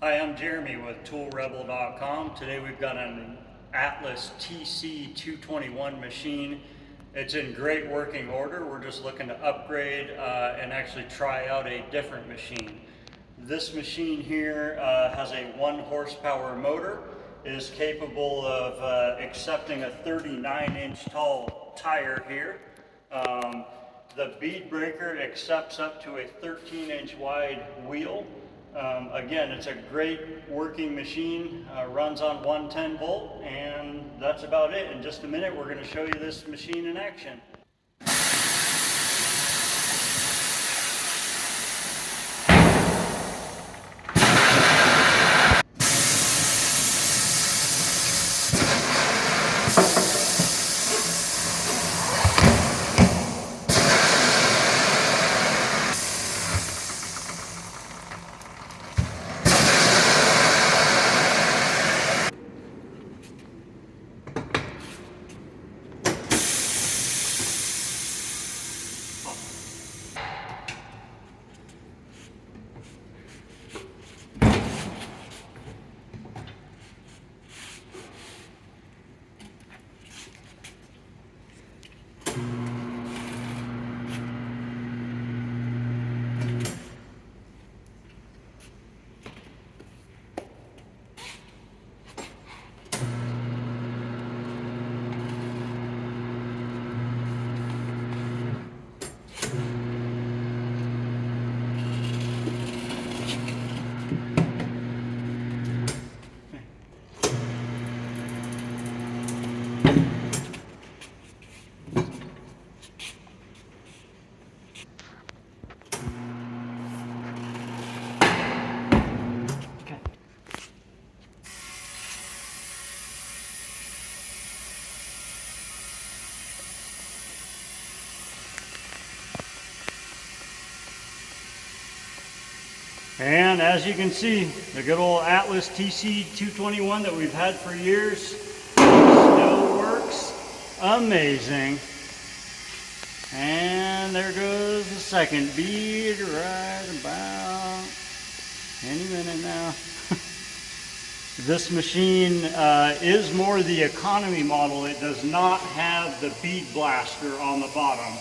Hi, I'm Jeremy with ToolRebel.com. Today we've got an Atlas TC221 machine. It's in great working order. We're just looking to upgrade and actually try out a different machine. This machine here has a 1 horsepower motor. It is capable of accepting a 39-inch tall tire here. The bead breaker accepts up to a 13-inch wide wheel. Again, it's a great working machine, runs on 110 volt, and that's about it. In just a minute, we're going to show you this machine in action. And as you can see, the good old Atlas TC221 that we've had for years still works amazing. And there goes the second bead right about any minute now. This machine is more the economy model. It does not have the bead blaster on the bottom.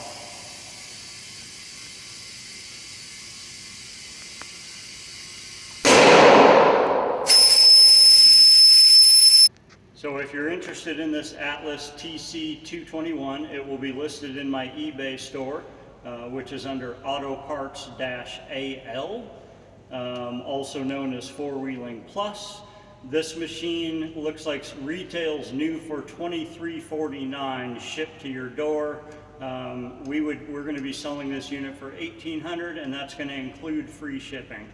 So if you're interested in this Atlas TC221, it will be listed in my eBay store, which is under Auto Parts-AL, also known as Four Wheeling Plus. This machine looks like retails new for $23.49 shipped to your door. We're going to be selling this unit for $1,800, and that's going to include free shipping.